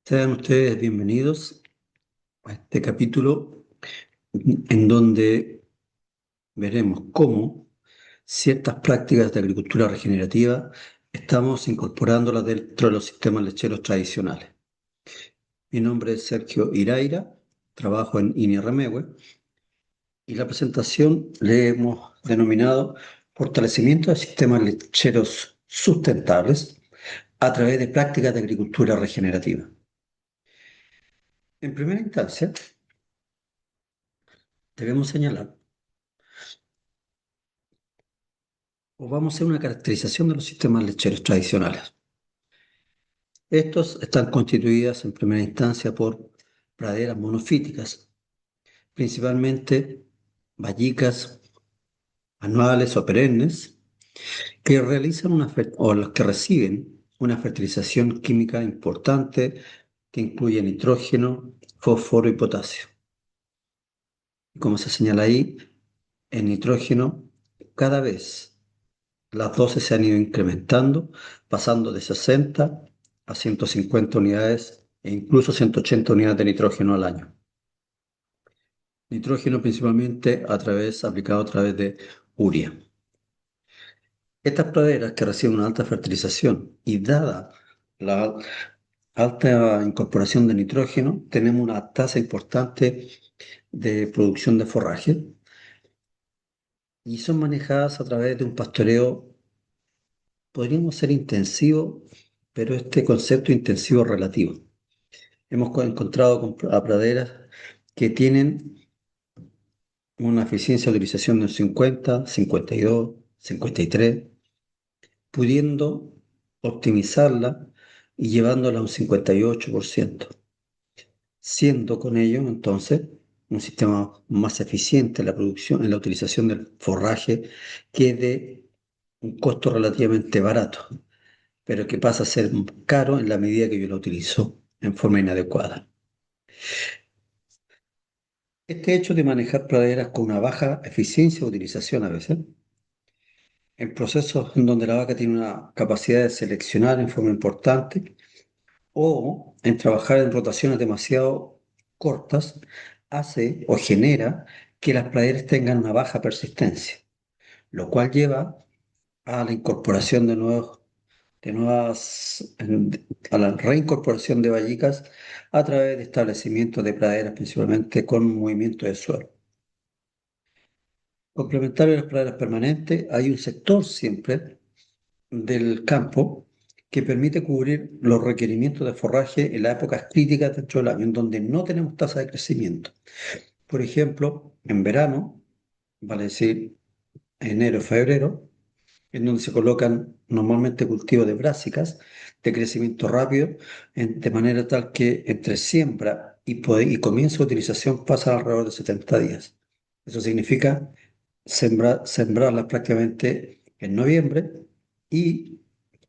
Sean ustedes bienvenidos a este capítulo en donde veremos cómo ciertas prácticas de agricultura regenerativa estamos incorporándolas dentro de los sistemas lecheros tradicionales. Mi nombre es Sergio Iraira, trabajo en INIREMEWE y la presentación le hemos denominado Fortalecimiento de sistemas lecheros sustentables a través de prácticas de agricultura regenerativa. En primera instancia, debemos señalar o vamos a hacer una caracterización de los sistemas lecheros tradicionales. Estos están constituidos en primera instancia por praderas monofíticas, principalmente vallicas anuales o perennes, que realizan o los que reciben una fertilización química importante que incluye nitrógeno, fósforo y potasio. Y como se señala ahí, el nitrógeno cada vez las dosis se han ido incrementando, pasando de 60 a 150 unidades e incluso 180 unidades de nitrógeno al año. Nitrógeno principalmente aplicado a través de urea. Estas praderas que reciben una alta fertilización y dada la alta incorporación de nitrógeno, tenemos una tasa importante de producción de forraje y son manejadas a través de un pastoreo, podríamos ser intensivo, pero este concepto intensivo es relativo. Hemos encontrado a praderas que tienen una eficiencia de utilización de un 50, 52, 53, pudiendo optimizarla y llevándola a un 58%, siendo con ello entonces un sistema más eficiente en la producción, en la utilización del forraje, que de un costo relativamente barato, pero que pasa a ser caro en la medida que yo lo utilizo en forma inadecuada. Este hecho de manejar praderas con una baja eficiencia de utilización a veces, en procesos en donde la vaca tiene una capacidad de seleccionar en forma importante o en trabajar en rotaciones demasiado cortas, hace o genera que las praderas tengan una baja persistencia, lo cual lleva a la incorporación de nuevas, a la reincorporación de vallicas a través de establecimientos de praderas, principalmente con movimiento de suelo. Complementario a las praderas permanentes, hay un sector siempre del campo que permite cubrir los requerimientos de forraje en las épocas críticas dentro del año, en donde no tenemos tasa de crecimiento. Por ejemplo, en verano, vale decir enero, febrero, en donde se colocan normalmente cultivos de brásicas de crecimiento rápido, de manera tal que entre siembra y comienzo de utilización pasan alrededor de 70 días. Eso significa sembrarlas prácticamente en noviembre y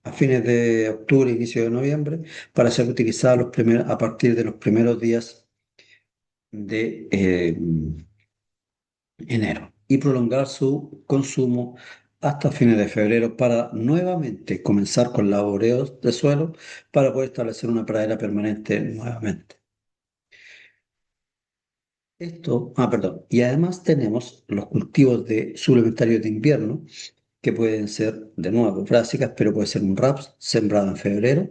a fines de octubre, inicio de noviembre, para ser utilizadas a partir de los primeros días de enero y prolongar su consumo hasta fines de febrero para nuevamente comenzar con laboreos de suelo para poder establecer una pradera permanente nuevamente. Perdón. Y además tenemos los cultivos de suplementarios de invierno, que pueden ser, de nuevo, brásicas, pero puede ser un raps sembrado en febrero,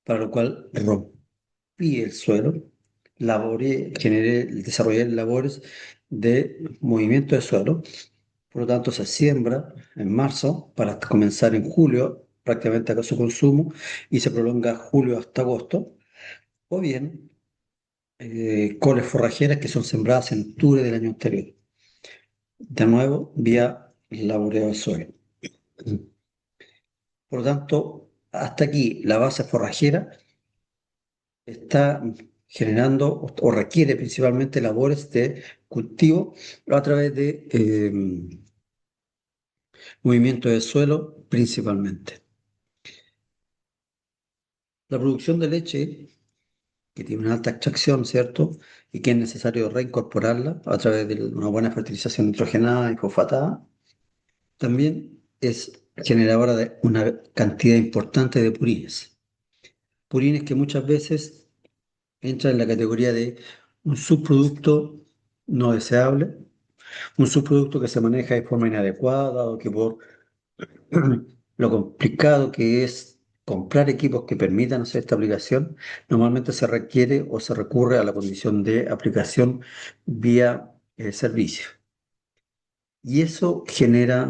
para lo cual rompí el suelo, desarrollé labores de movimiento de suelo. Por lo tanto, se siembra en marzo para comenzar en julio, prácticamente a su consumo, y se prolonga julio hasta agosto. O bien, coles forrajeras que son sembradas en octubre del año anterior. De nuevo, vía laboreo de suelo. Por lo tanto, hasta aquí la base forrajera está generando o requiere principalmente labores de cultivo a través de movimiento de suelo principalmente. La producción de leche, que tiene una alta extracción, ¿cierto? Y que es necesario reincorporarla a través de una buena fertilización nitrogenada y fosfatada, también es generadora de una cantidad importante de purines. Purines que muchas veces entra en la categoría de un subproducto no deseable, un subproducto que se maneja de forma inadecuada o que por lo complicado que es comprar equipos que permitan hacer esta aplicación, normalmente se requiere o se recurre a la condición de aplicación vía servicio. Y eso genera,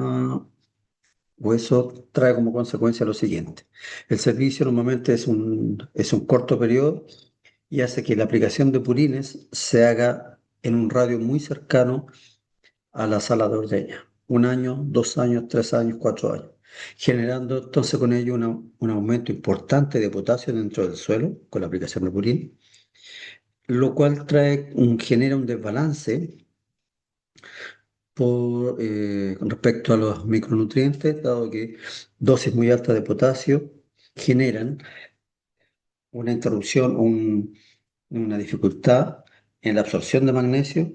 o eso trae como consecuencia lo siguiente. El servicio normalmente es un corto periodo y hace que la aplicación de purines se haga en un radio muy cercano a la sala de ordeña. Un año, 2 años, 3 años, 4 años. Generando entonces con ello un aumento importante de potasio dentro del suelo con la aplicación de purín, lo cual genera un desbalance con respecto a los micronutrientes, dado que dosis muy altas de potasio generan una interrupción, una dificultad en la absorción de magnesio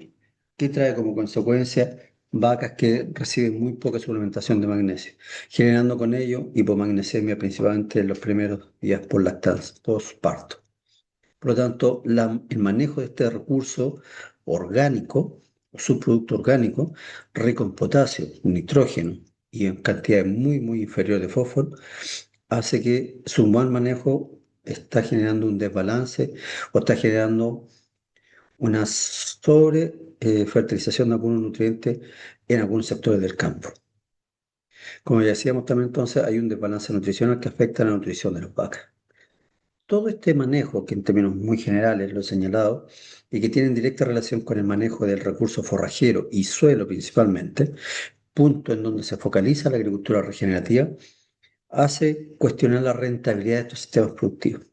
que trae como consecuencia vacas que reciben muy poca suplementación de magnesio, generando con ello hipomagnesemia principalmente en los primeros días por lactancia, postparto. Por lo tanto, el manejo de este recurso orgánico, o subproducto orgánico, rico en potasio, nitrógeno y en cantidades muy, muy inferiores de fósforo, hace que su mal manejo está generando un desbalance o está generando una sobre fertilización de algunos nutrientes en algunos sectores del campo. Como ya decíamos también entonces, hay un desbalance nutricional que afecta a la nutrición de las vacas. Todo este manejo, que en términos muy generales lo he señalado, y que tiene directa relación con el manejo del recurso forrajero y suelo principalmente, punto en donde se focaliza la agricultura regenerativa, hace cuestionar la rentabilidad de estos sistemas productivos.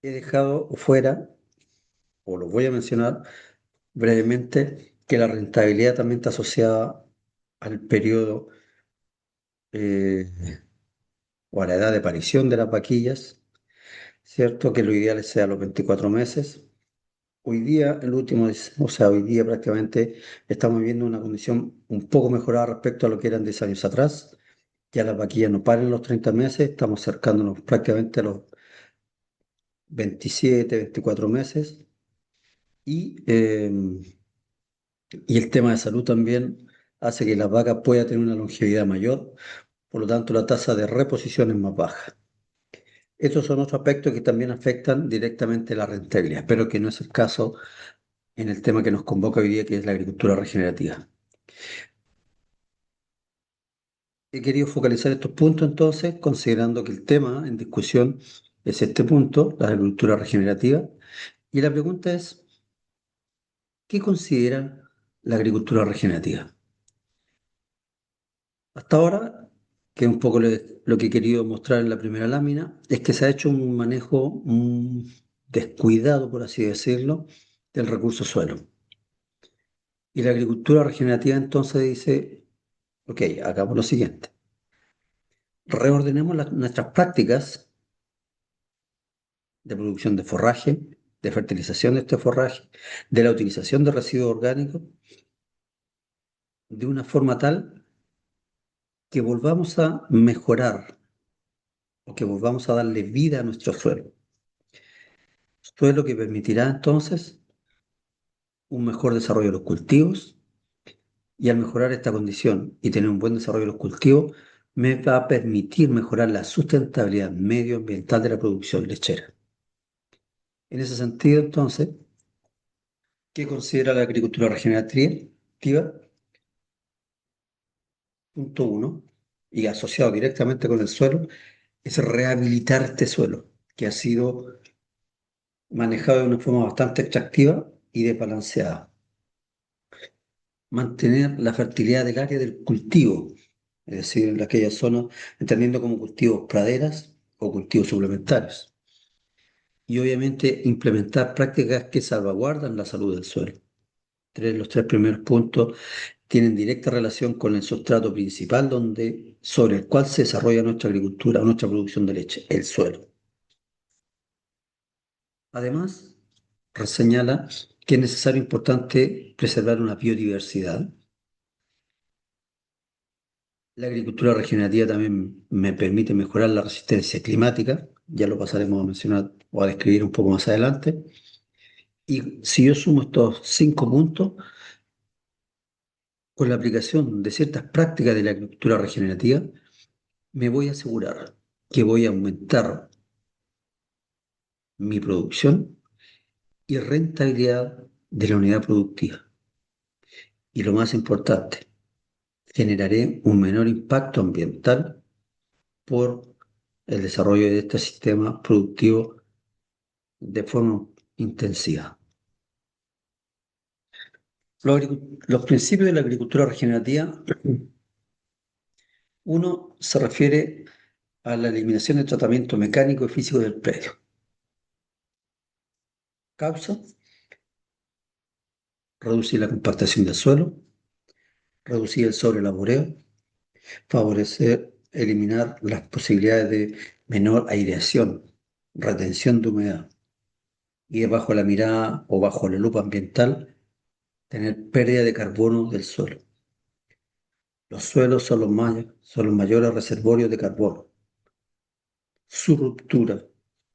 He dejado fuera, o lo voy a mencionar brevemente, que la rentabilidad también está asociada al periodo eh, o a la edad de aparición de las vaquillas, ¿cierto? Que lo ideal sea los 24 meses. Hoy día, o sea, hoy día prácticamente estamos viviendo una condición un poco mejorada respecto a lo que eran 10 años atrás. Ya las vaquillas no paren los 30 meses, estamos acercándonos prácticamente a los 27, 24 meses. Y, eh, y el tema de salud también hace que las vacas puedan tener una longevidad mayor, por lo tanto la tasa de reposición es más baja. Estos son otros aspectos que también afectan directamente la rentabilidad, pero que no es el caso en el tema que nos convoca hoy día, que es la agricultura regenerativa. He querido focalizar estos puntos entonces, considerando que el tema en discusión es este punto, la agricultura regenerativa, y la pregunta es, ¿qué considera la agricultura regenerativa? Hasta ahora, que es un poco lo que he querido mostrar en la primera lámina, es que se ha hecho un manejo descuidado, por así decirlo, del recurso suelo. Y la agricultura regenerativa entonces dice, ok, hagamos lo siguiente, reordenemos nuestras prácticas de producción de forraje, de fertilización de este forraje, de la utilización de residuos orgánicos, de una forma tal que volvamos a mejorar o que volvamos a darle vida a nuestro suelo. Suelo que permitirá entonces un mejor desarrollo de los cultivos y al mejorar esta condición y tener un buen desarrollo de los cultivos, me va a permitir mejorar la sustentabilidad medioambiental de la producción lechera. En ese sentido, entonces, ¿qué considera la agricultura regenerativa? Punto uno, y asociado directamente con el suelo, es rehabilitar este suelo, que ha sido manejado de una forma bastante extractiva y desbalanceada. Mantener la fertilidad del área del cultivo, es decir, en aquellas zonas, entendiendo como cultivos praderas o cultivos suplementarios. Y obviamente implementar prácticas que salvaguardan la salud del suelo. Los tres primeros puntos tienen directa relación con el sustrato principal sobre el cual se desarrolla nuestra agricultura, nuestra producción de leche, el suelo. Además, señala que es necesario, importante, preservar una biodiversidad. La agricultura regenerativa también me permite mejorar la resistencia climática, ya lo pasaremos a mencionar o a describir un poco más adelante. Y si yo sumo estos 5 puntos, con la aplicación de ciertas prácticas de la agricultura regenerativa, me voy a asegurar que voy a aumentar mi producción y rentabilidad de la unidad productiva. Y lo más importante, generaré un menor impacto ambiental por el desarrollo de este sistema productivo de forma intensiva. Los principios de la agricultura regenerativa, uno se refiere a la eliminación del tratamiento mecánico y físico del predio. Causa, reducir la compactación del suelo, reducir el sobrelaboreo, favorecer, eliminar las posibilidades de menor aireación, retención de humedad y bajo la mirada o bajo la lupa ambiental, tener pérdida de carbono del suelo. Los suelos son los mayores reservorios de carbono. Su ruptura,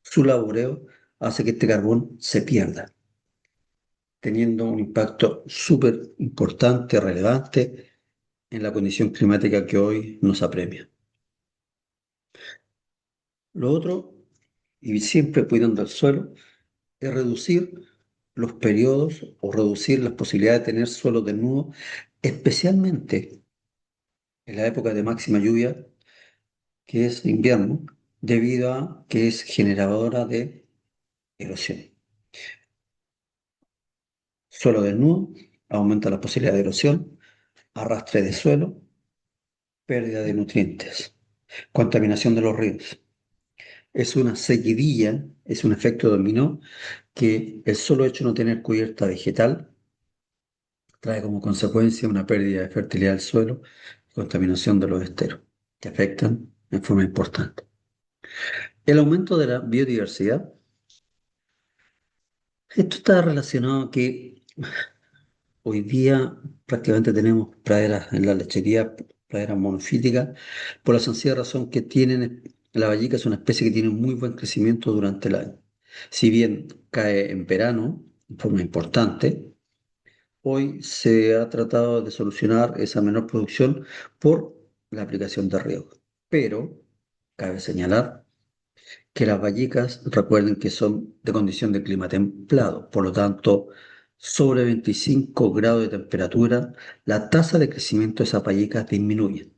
su laboreo, hace que este carbón se pierda, teniendo un impacto súper importante, relevante en la condición climática que hoy nos apremia. Lo otro, y siempre cuidando el suelo, es reducir los periodos o reducir las posibilidades de tener suelo desnudo, especialmente en la época de máxima lluvia, que es invierno, debido a que es generadora de erosión. Suelo desnudo aumenta la posibilidad de erosión, arrastre de suelo, pérdida de nutrientes, contaminación de los ríos. Es una seguidilla, es un efecto dominó que el solo hecho de no tener cubierta vegetal trae como consecuencia una pérdida de fertilidad del suelo y contaminación de los esteros, que afectan en forma importante. El aumento de la biodiversidad. Esto está relacionado a que hoy día prácticamente tenemos praderas en la lechería, praderas monofíticas, por la sencilla razón que la vallica es una especie que tiene un muy buen crecimiento durante el año. Si bien cae en verano en forma importante, hoy se ha tratado de solucionar esa menor producción por la aplicación de riego. Pero cabe señalar que las vallicas, recuerden que son de condición de clima templado, por lo tanto, sobre 25 grados de temperatura, la tasa de crecimiento de esas vallicas disminuye.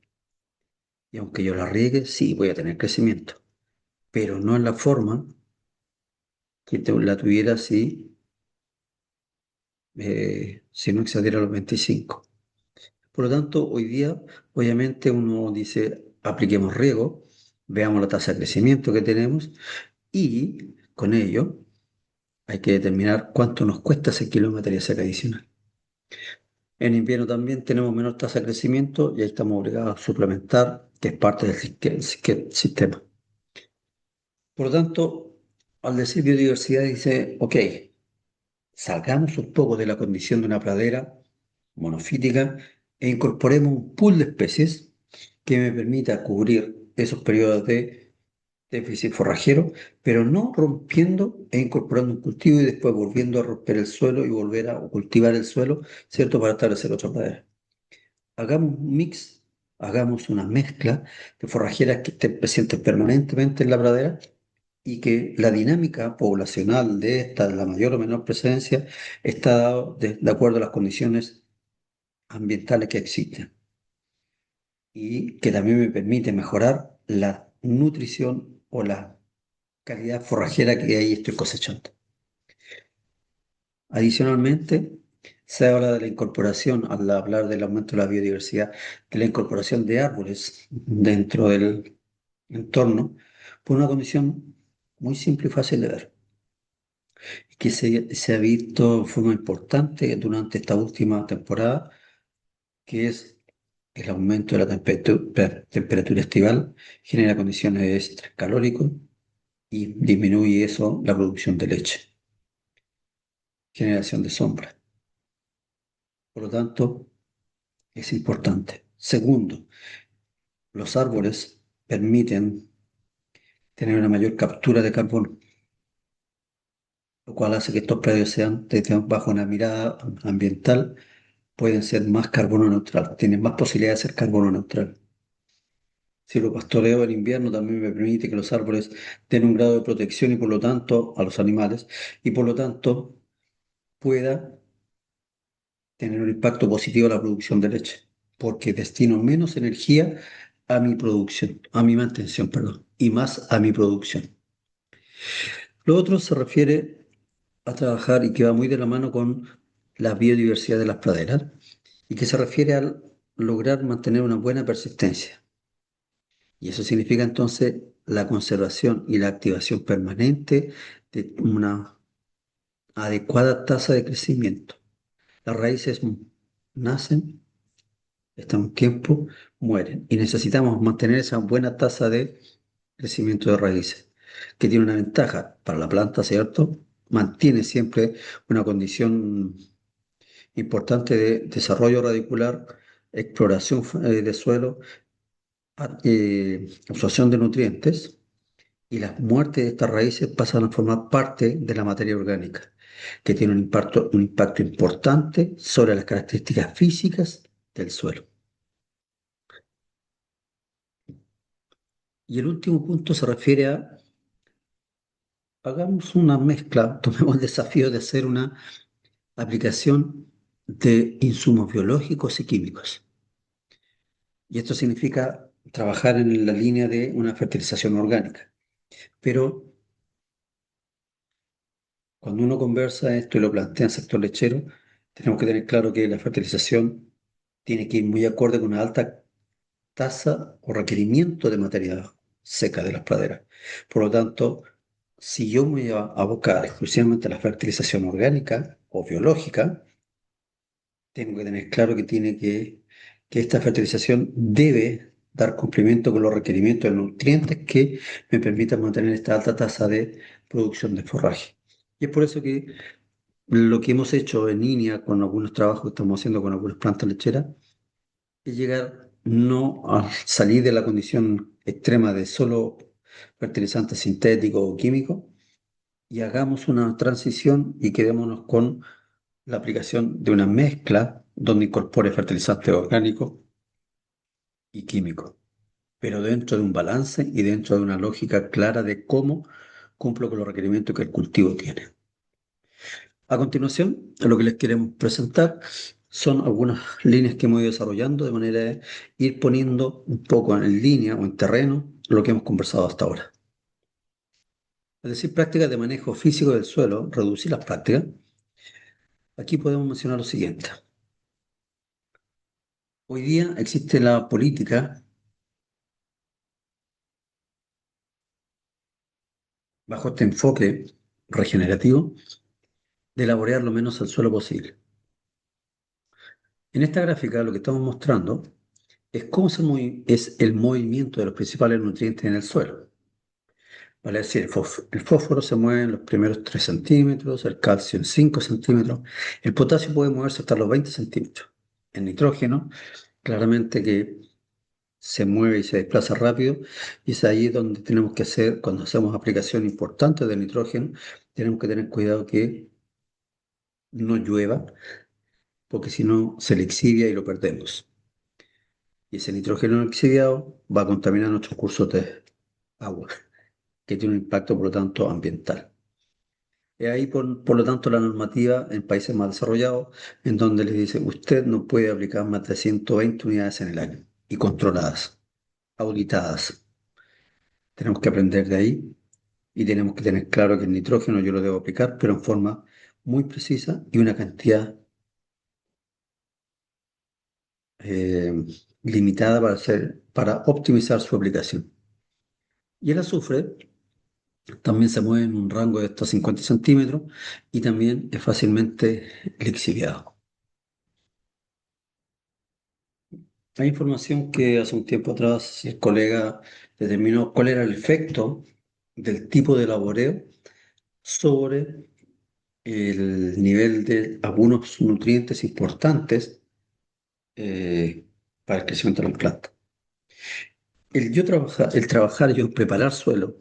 Y aunque yo la riegue, sí voy a tener crecimiento, pero no en la forma que la tuviera si no excediera los 25. Por lo tanto, hoy día, obviamente, uno dice, apliquemos riego, veamos la tasa de crecimiento que tenemos y con ello hay que determinar cuánto nos cuesta ese kilo de materia seca adicional. En invierno también tenemos menor tasa de crecimiento y ahí estamos obligados a suplementar, que es parte del sistema. Por lo tanto, al decir biodiversidad dice, ok, salgamos un poco de la condición de una pradera monofítica e incorporemos un pool de especies que me permita cubrir esos periodos de déficit forrajero, pero no rompiendo e incorporando un cultivo y después volviendo a romper el suelo y volver a cultivar el suelo, ¿cierto? Para establecer otra pradera. Hagamos un mix, hagamos una mezcla de forrajeras que estén presentes permanentemente en la pradera y que la dinámica poblacional de esta, de la mayor o menor presencia, está dado de acuerdo a las condiciones ambientales que existen y que también me permite mejorar la nutrición o la calidad forrajera que ahí estoy cosechando. Adicionalmente, se habla de la incorporación, al hablar del aumento de la biodiversidad, de la incorporación de árboles dentro del entorno, por una condición muy simple y fácil de ver, que se ha visto en forma importante durante esta última temporada, que es el aumento de la temperatura estival, genera condiciones de estrés calórico y disminuye eso la producción de leche, generación de sombra. Por lo tanto, es importante. Segundo, los árboles permiten tener una mayor captura de carbono, lo cual hace que estos predios sean, bajo una mirada ambiental, pueden ser más carbono neutral, tienen más posibilidad de ser carbono neutral. Si lo pastoreo en invierno también me permite que los árboles den un grado de protección y por lo tanto a los animales y por lo tanto pueda tener un impacto positivo en la producción de leche, porque destino menos energía a mi producción, a mi mantención, perdón, y más a mi producción. Lo otro se refiere a trabajar y que va muy de la mano con la biodiversidad de las praderas y que se refiere a lograr mantener una buena persistencia. Y eso significa entonces la conservación y la activación permanente de una adecuada tasa de crecimiento. Las raíces nacen, están un tiempo, mueren. Y necesitamos mantener esa buena tasa de crecimiento de raíces, que tiene una ventaja para la planta, ¿cierto? Mantiene siempre una condición importante de desarrollo radicular, exploración de suelo, absorción de nutrientes, y las muertes de estas raíces pasan a formar parte de la materia orgánica, que tiene un impacto importante sobre las características físicas del suelo. Y el último punto se refiere a, hagamos una mezcla, tomemos el desafío de hacer una aplicación de insumos biológicos y químicos. Y esto significa trabajar en la línea de una fertilización orgánica. Pero cuando uno conversa esto y lo plantea en sector lechero, tenemos que tener claro que la fertilización tiene que ir muy acorde con una alta tasa o requerimiento de materia seca de las praderas. Por lo tanto, si yo me voy a abocar exclusivamente a la fertilización orgánica o biológica, tengo que tener claro que que esta fertilización debe dar cumplimiento con los requerimientos de nutrientes que me permitan mantener esta alta tasa de producción de forraje. Y es por eso que lo que hemos hecho en línea con algunos trabajos que estamos haciendo con algunas plantas lecheras es llegar no a salir de la condición extrema de solo fertilizantes sintéticos o químicos y hagamos una transición y quedémonos con la aplicación de una mezcla donde incorpore fertilizantes orgánicos y químicos, pero dentro de un balance y dentro de una lógica clara de cómo cumplo con los requerimientos que el cultivo tiene. A continuación, lo que les queremos presentar son algunas líneas que hemos ido desarrollando de manera de ir poniendo un poco en línea o en terreno lo que hemos conversado hasta ahora. Es decir, prácticas de manejo físico del suelo, reducir las prácticas. Aquí podemos mencionar lo siguiente. Hoy día existe la política, bajo este enfoque regenerativo, de elaborar lo menos el suelo posible. En esta gráfica lo que estamos mostrando es cómo es el movimiento de los principales nutrientes en el suelo. Vale decir, el fósforo se mueve en los primeros 3 centímetros, el calcio en 5 centímetros, el potasio puede moverse hasta los 20 centímetros. El nitrógeno, claramente que se mueve y se desplaza rápido, y es ahí donde tenemos que hacer, cuando hacemos aplicación importante de nitrógeno, tenemos que tener cuidado que no llueva, porque si no se le exivia y lo perdemos. Y ese nitrógeno exiliado va a contaminar nuestros cursos de agua, que tiene un impacto, por lo tanto, ambiental. Y ahí, por lo tanto, la normativa en países más desarrollados, en donde les dice, usted no puede aplicar más de 120 unidades en el año, y controladas, auditadas. Tenemos que aprender de ahí y tenemos que tener claro que el nitrógeno yo lo debo aplicar, pero en forma muy precisa y una cantidad eh, limitada para optimizar su aplicación. Y el azufre también se mueve en un rango de hasta 50 centímetros y también es fácilmente lixiviado. Hay información que hace un tiempo atrás el colega determinó cuál era el efecto del tipo de laboreo sobre el nivel de algunos nutrientes importantes para el crecimiento de las plantas. El trabajar, yo preparar suelo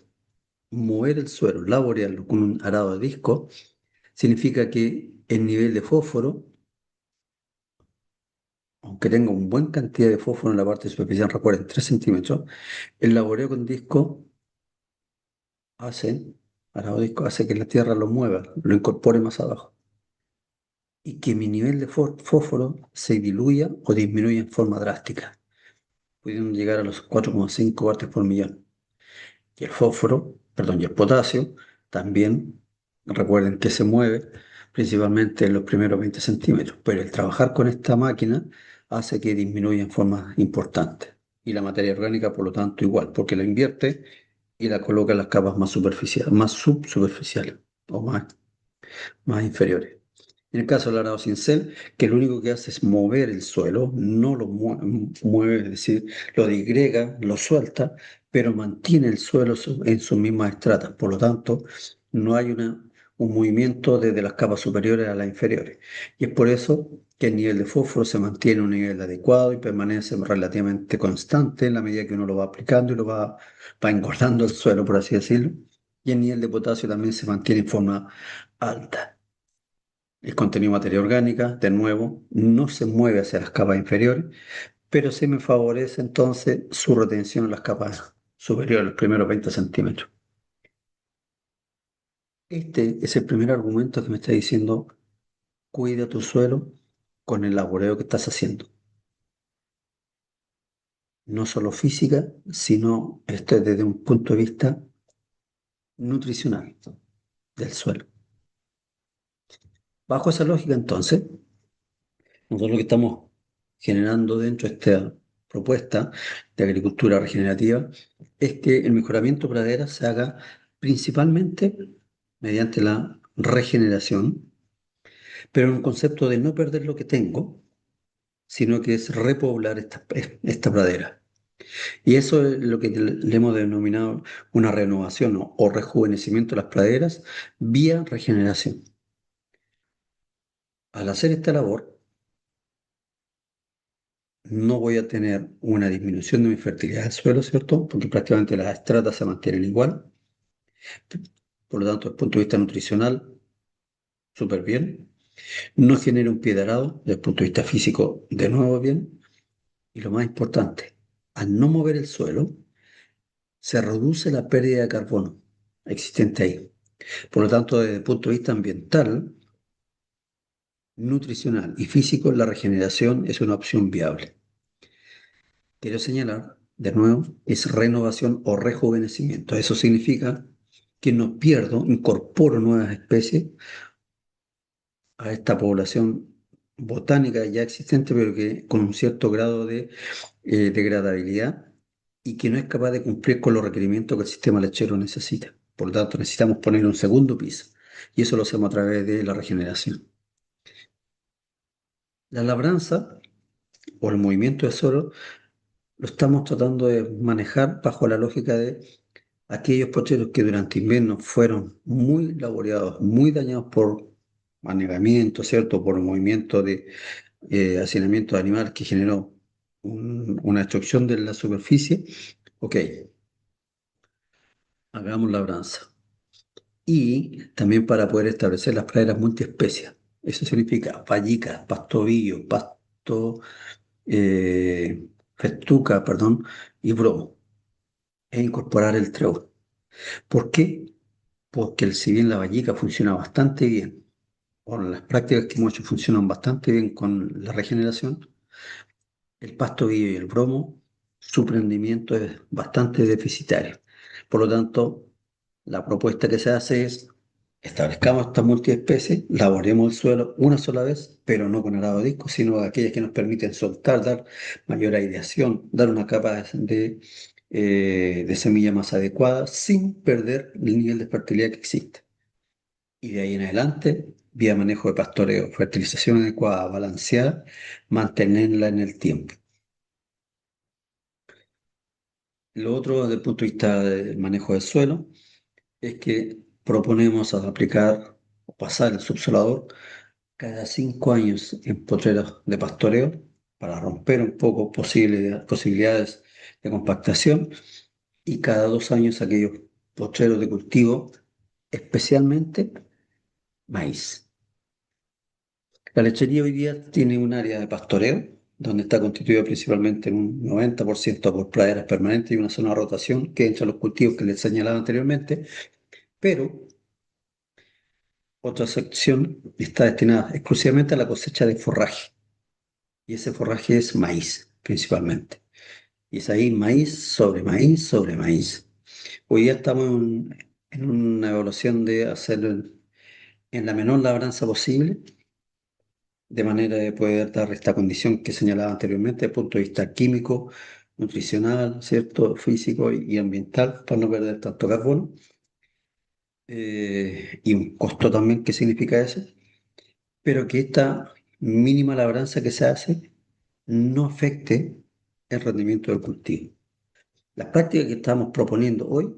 mover el suelo, laborearlo con un arado de disco, significa que el nivel de fósforo, aunque tenga una buena cantidad de fósforo en la parte superficial, recuerden, 3 centímetros, el laboreo con disco hace, arado de disco, hace que la tierra lo mueva, lo incorpore más abajo, y que mi nivel de fósforo se diluya o disminuya en forma drástica, pudiendo llegar a los 4,5 partes por millón. Y el fósforo, perdón, y el potasio también, recuerden que se mueve principalmente en los primeros 20 centímetros, pero el trabajar con esta máquina hace que disminuya en forma importante. Y la materia orgánica, por lo tanto, igual, porque la invierte y la coloca en las capas más superficiales, más subsuperficiales o más inferiores. En el caso del arado cincel, que lo único que hace es mover el suelo, no lo mueve, es decir, lo disgrega, lo suelta, pero mantiene el suelo en sus mismas estratas. Por lo tanto, no hay un movimiento desde las capas superiores a las inferiores. Y es por eso que el nivel de fósforo se mantiene a un nivel adecuado y permanece relativamente constante en la medida que uno lo va aplicando y va engordando el suelo, por así decirlo. Y el nivel de potasio también se mantiene en forma alta. El contenido de materia orgánica, de nuevo, no se mueve hacia las capas inferiores, pero sí me favorece entonces su retención en las capas superiores, los primeros 20 centímetros. Este es el primer argumento que me está diciendo, cuida tu suelo con el laboreo que estás haciendo. No solo física, sino esto es desde un punto de vista nutricional del suelo. Bajo esa lógica, entonces, nosotros lo que estamos generando dentro de esta propuesta de agricultura regenerativa es que el mejoramiento pradera se haga principalmente mediante la regeneración, pero en un concepto de no perder lo que tengo, sino que es repoblar esta pradera. Y eso es lo que le hemos denominado una renovación o rejuvenecimiento de las praderas vía regeneración. Al hacer esta labor, no voy a tener una disminución de mi fertilidad del suelo, ¿cierto? Porque prácticamente las estratas se mantienen igual. Por lo tanto, desde el punto de vista nutricional, súper bien. No genera un pie de arado, desde el punto de vista físico, de nuevo bien. Y lo más importante, al no mover el suelo, se reduce la pérdida de carbono existente ahí. Por lo tanto, desde el punto de vista ambiental, nutricional y físico, la regeneración es una opción viable. Quiero señalar, de nuevo, es renovación o rejuvenecimiento. Eso significa que no pierdo, incorporo nuevas especies a esta población botánica ya existente, pero que con un cierto grado de degradabilidad y que no es capaz de cumplir con los requerimientos que el sistema lechero necesita. Por lo tanto, necesitamos poner un segundo piso y eso lo hacemos a través de la regeneración. La labranza o el movimiento de suelo lo estamos tratando de manejar bajo la lógica de aquellos pocheros que durante invierno fueron muy laboreados, muy dañados por anegamiento, ¿cierto? Por movimiento de hacinamiento de animales que generó una destrucción de la superficie. Ok, hagamos labranza. Y también para poder establecer las praderas multiespecies. Eso significa vallicas, pastobillo, pasto, festuca, perdón, y bromo, e incorporar el trébol. ¿Por qué? Porque si bien la vallica funciona bastante bien, o las prácticas que hemos hecho funcionan bastante bien con la regeneración, el pasto vivo y el bromo, su rendimiento es bastante deficitario. Por lo tanto, la propuesta que se hace es establezcamos estas multiespecies, laboremos el suelo una sola vez, pero no con arado disco, sino aquellas que nos permiten soltar, dar mayor aireación, dar una capa de semilla más adecuada sin perder el nivel de fertilidad que existe. Y de ahí en adelante, vía manejo de pastoreo, fertilización adecuada, balanceada, mantenerla en el tiempo. Lo otro, desde el punto de vista del manejo del suelo, es que proponemos aplicar o pasar el subsolador cada 5 años en potreros de pastoreo para romper un poco posibilidades de compactación y cada 2 años aquellos potreros de cultivo, especialmente maíz. La lechería hoy día tiene un área de pastoreo, donde está constituida principalmente en un 90% por praderas permanentes y una zona de rotación que entre los cultivos que les señalaba anteriormente, pero otra sección está destinada exclusivamente a la cosecha de forraje, y ese forraje es maíz, principalmente. Y es ahí maíz sobre maíz sobre maíz. Hoy día estamos en una evaluación de hacerlo en la menor labranza posible, de manera de poder dar esta condición que señalaba anteriormente, desde el punto de vista químico, nutricional, ¿cierto? Físico y ambiental, para no perder tanto carbono, y un costo también que significa eso, pero que esta mínima labranza que se hace no afecte el rendimiento del cultivo. La práctica que estamos proponiendo hoy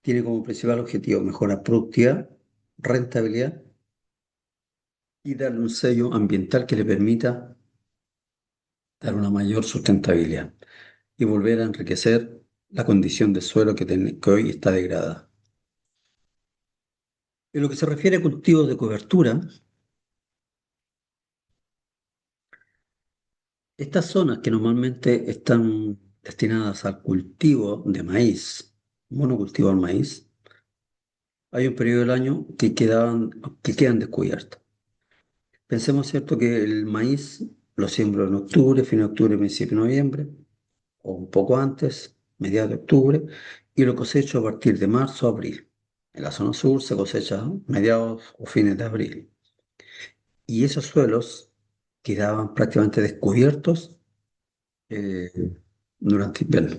tiene como principal objetivo mejorar productividad, rentabilidad y darle un sello ambiental que le permita dar una mayor sustentabilidad y volver a enriquecer la condición de suelo que hoy está degradada. En lo que se refiere a cultivos de cobertura, estas zonas que normalmente están destinadas al cultivo de maíz, monocultivo al maíz, hay un periodo del año que quedan descubiertas. Pensemos, ¿cierto?, que el maíz lo siembro en octubre, fin de octubre, principio de noviembre, o un poco antes, mediados de octubre, y lo cosecho a partir de marzo a abril. En la zona sur se cosecha mediados o fines de abril. Y esos suelos quedaban prácticamente descubiertos eh, durante invierno,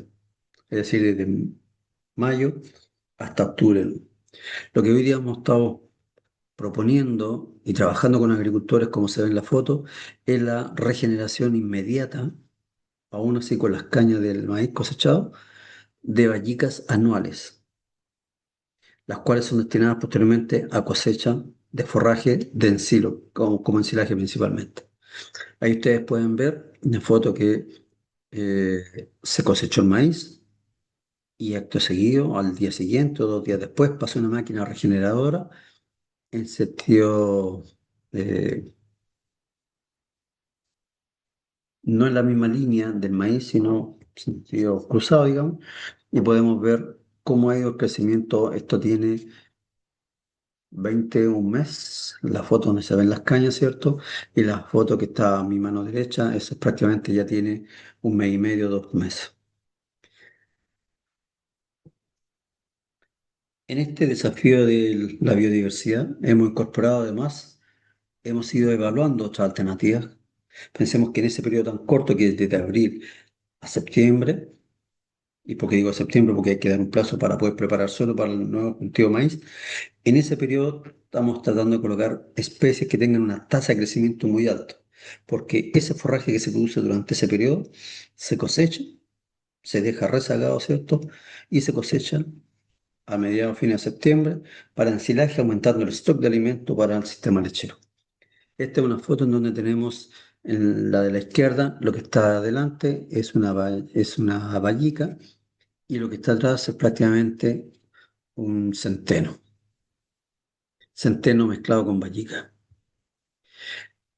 es decir, desde mayo hasta octubre. Lo que hoy día hemos estado proponiendo y trabajando con agricultores, como se ve en la foto, es la regeneración inmediata, aún así con las cañas del maíz cosechado, de vallicas anuales, las cuales son destinadas posteriormente a cosecha de forraje de encilo, como ensilaje principalmente. Ahí ustedes pueden ver una foto que se cosechó el maíz y acto seguido, al día siguiente o 2 días después, pasó una máquina regeneradora en sentido, eh, no en la misma línea del maíz, sino en sentido cruzado, digamos, y podemos ver cómo ha ido el crecimiento. Esto tiene 20, un mes, la foto donde se ven las cañas, ¿cierto? Y la foto que está a mi mano derecha, eso prácticamente ya tiene un mes y medio, 2 meses. En este desafío de la biodiversidad hemos incorporado además, hemos ido evaluando otras alternativas. Pensemos que en ese periodo tan corto que es desde abril a septiembre, y por qué digo septiembre, porque hay que dar un plazo para poder preparar suelo para el nuevo cultivo de maíz. En ese periodo estamos tratando de colocar especies que tengan una tasa de crecimiento muy alta, porque ese forraje que se produce durante ese periodo se cosecha, se deja rezagado, ¿cierto? Y se cosecha a mediados, fines de septiembre para ensilaje, aumentando el stock de alimento para el sistema lechero. Esta es una foto en donde tenemos en la de la izquierda, lo que está adelante es una vallica y lo que está atrás es prácticamente un centeno mezclado con vallica.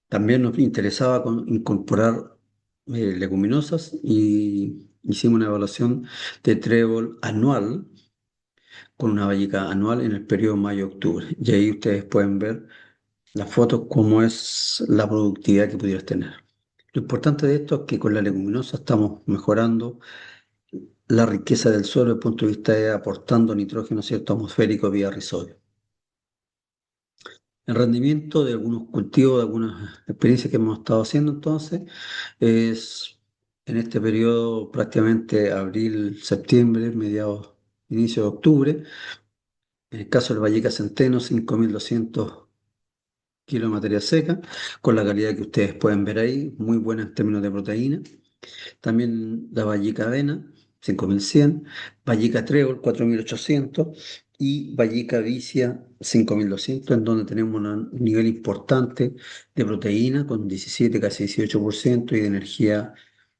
También nos interesaba incorporar leguminosas y hicimos una evaluación de trébol anual con una vallica anual en el periodo mayo-octubre. Y ahí ustedes pueden ver las fotos, cómo es la productividad que pudieras tener. Lo importante de esto es que con la leguminosa estamos mejorando la riqueza del suelo desde el punto de vista de aportando nitrógeno, ¿cierto?, atmosférico vía rizodio. El rendimiento de algunos cultivos, de algunas experiencias que hemos estado haciendo entonces, es en este periodo prácticamente abril, septiembre, mediados, inicio de octubre. En el caso del Valleca Centeno, 5.200 kilos de materia seca, con la calidad que ustedes pueden ver ahí, muy buena en términos de proteína. También la Vallica Avena, 5.100, Vallica Trébol, 4.800 y Vallica Vicia, 5.200, en donde tenemos un nivel importante de proteína con 17, casi 18% y de energía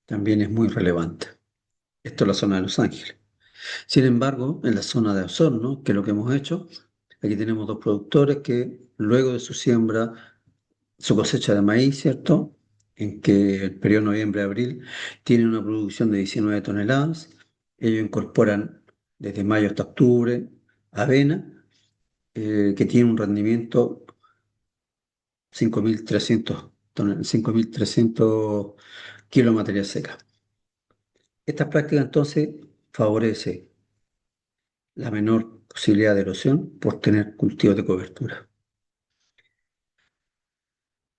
también es muy relevante. Esto es la zona de Los Ángeles. Sin embargo, en la zona de Osorno, que es lo que hemos hecho, aquí tenemos dos productores que luego de su siembra, su cosecha de maíz, ¿cierto? En que el periodo noviembre-abril tienen una producción de 19 toneladas. Ellos incorporan desde mayo hasta octubre avena, que tiene un rendimiento 5.300 kilos de materia seca. Esta práctica entonces favorece la menor posibilidad de erosión por tener cultivos de cobertura.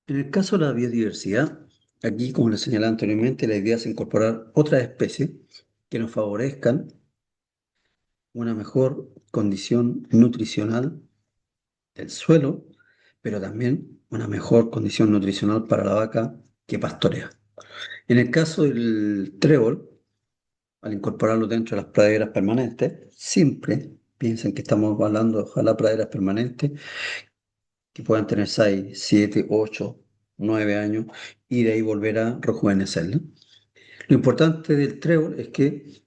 En el caso de la biodiversidad, aquí, como les señalaba anteriormente, la idea es incorporar otras especies que nos favorezcan una mejor condición nutricional del suelo, pero también una mejor condición nutricional para la vaca que pastorea. En el caso del trébol, al incorporarlo dentro de las praderas permanentes, siempre piensen que estamos hablando de ojalá praderas permanentes que puedan tener 6, 7, 8, 9 años y de ahí volver a rejuvenecerla. Lo importante del trébol es que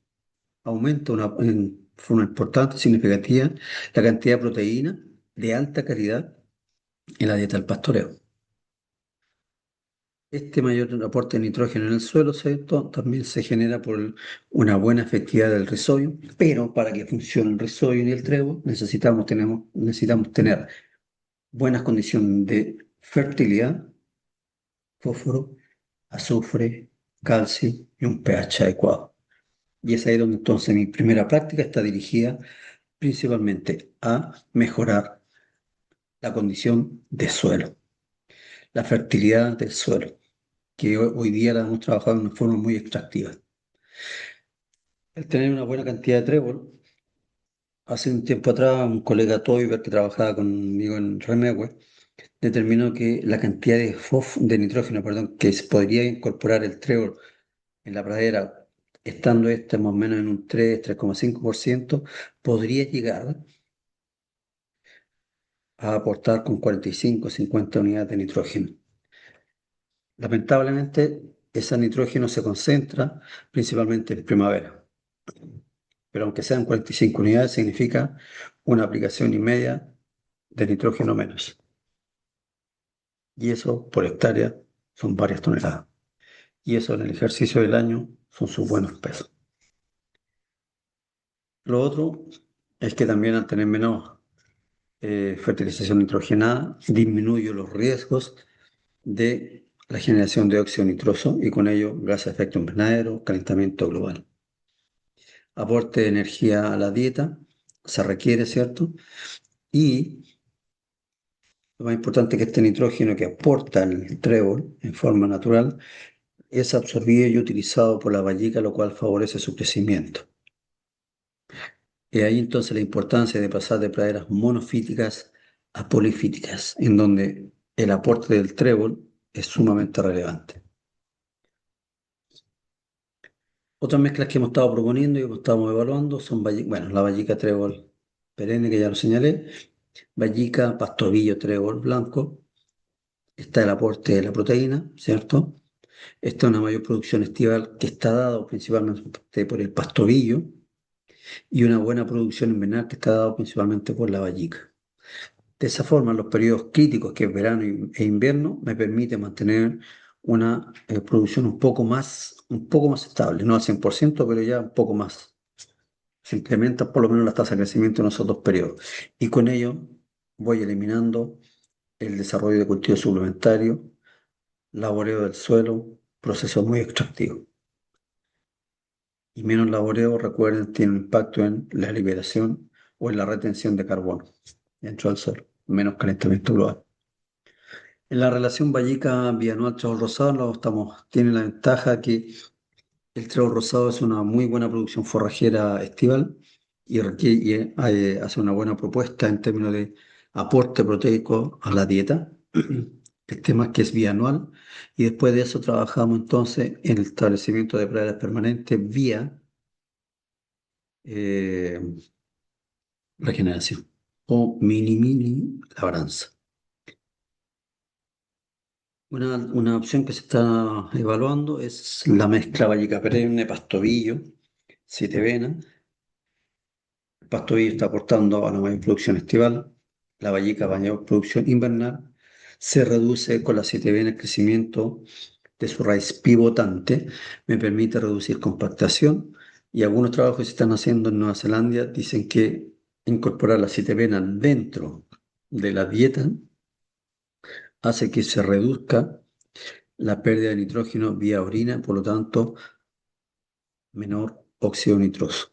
aumenta en forma importante, significativa, la cantidad de proteína de alta calidad en la dieta del pastoreo. Este mayor aporte de nitrógeno en el suelo, ¿cierto? También se genera por una buena efectividad del rizobium, pero para que funcione el rizobium y el trébol necesitamos tener buenas condiciones de fertilidad, fósforo, azufre, calcio y un pH adecuado. Y es ahí donde entonces mi primera práctica está dirigida principalmente a mejorar la condición de suelo, la fertilidad del suelo, que hoy día la hemos trabajado de una forma muy extractiva. El tener una buena cantidad de trébol, hace un tiempo atrás un colega Toiber que trabajaba conmigo en Remehue, determinó que la cantidad de nitrógeno, perdón, que se podría incorporar el trébol en la pradera, estando este más o menos en un 3,5%, podría llegar a aportar con 45 o 50 unidades de nitrógeno. Lamentablemente, ese nitrógeno se concentra principalmente en primavera, pero aunque sean 45 unidades, significa una aplicación y media de nitrógeno menos. Y eso por hectárea son varias toneladas. Y eso en el ejercicio del año son sus buenos pesos. Lo otro es que también al tener menos fertilización nitrogenada, disminuye los riesgos de la generación de óxido nitroso y con ello gases de efecto invernadero, calentamiento global. Aporte de energía a la dieta se requiere, ¿cierto? Y lo más importante es que este nitrógeno que aporta el trébol en forma natural es absorbido y utilizado por la vallica, lo cual favorece su crecimiento. Y ahí entonces la importancia de pasar de praderas monofíticas a polifíticas, en donde el aporte del trébol es sumamente relevante. Otras mezclas que hemos estado proponiendo y que estamos evaluando son, bueno, la vallica trébol perenne, que ya lo señalé, vallica, pastobillo, trébol blanco, está el aporte de la proteína, ¿cierto? Está una mayor producción estival que está dado principalmente por el pastobillo y una buena producción invernal que está dado principalmente por la vallica. De esa forma, en los periodos críticos, que es verano e invierno, me permite mantener una producción un poco más estable, no al 100%, pero ya un poco más. Se incrementan por lo menos las tasas de crecimiento en esos dos periodos. Y con ello voy eliminando el desarrollo de cultivos suplementarios, laboreo del suelo, procesos muy extractivos. Y menos laboreo, recuerden, tiene un impacto en la liberación o en la retención de carbono dentro del suelo, menos calentamiento global. En la relación Vallica bianual trébol rosado tiene la ventaja que el trébol rosado es una muy buena producción forrajera estival y hace una buena propuesta en términos de aporte proteico a la dieta. El tema es que es bianual y después de eso trabajamos entonces en el establecimiento de praderas permanentes vía eh, regeneración o mini labranza. Una opción que se está evaluando es la mezcla vallica perenne, pastobillo, siete venas, El pastorío está aportando a la mayor producción estival, la vallica a mayor producción invernal, se reduce con la 7B en el crecimiento de su raíz pivotante, me permite reducir compactación y algunos trabajos que se están haciendo en Nueva Zelanda dicen que incorporar la 7B dentro de la dieta hace que se reduzca la pérdida de nitrógeno vía orina, por lo tanto, menor óxido nitroso.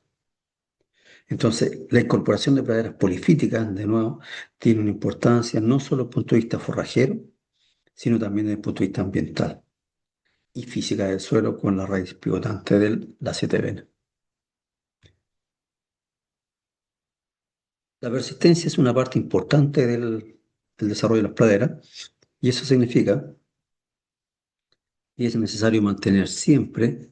Entonces, la incorporación de praderas polifíticas, de nuevo, tiene una importancia no solo desde el punto de vista forrajero, sino también desde el punto de vista ambiental y física del suelo con la raíz pivotante de la 7 La persistencia es una parte importante del desarrollo de las praderas y eso significa que es necesario mantener siempre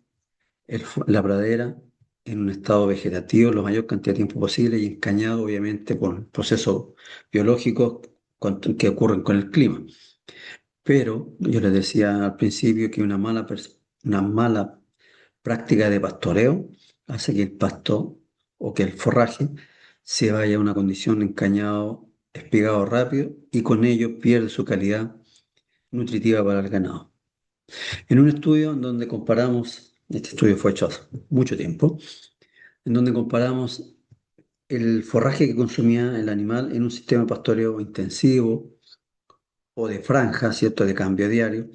la pradera en un estado vegetativo la mayor cantidad de tiempo posible y encañado, obviamente, por procesos biológicos que ocurren con el clima. Pero yo les decía al principio que una mala práctica de pastoreo hace que el pasto o que el forraje se vaya a una condición encañado, espigado rápido y con ello pierde su calidad nutritiva para el ganado. En un estudio en donde comparamos, este estudio fue hecho hace mucho tiempo, en donde comparamos el forraje que consumía el animal en un sistema de pastoreo intensivo o de franja, ¿cierto?, de cambio diario,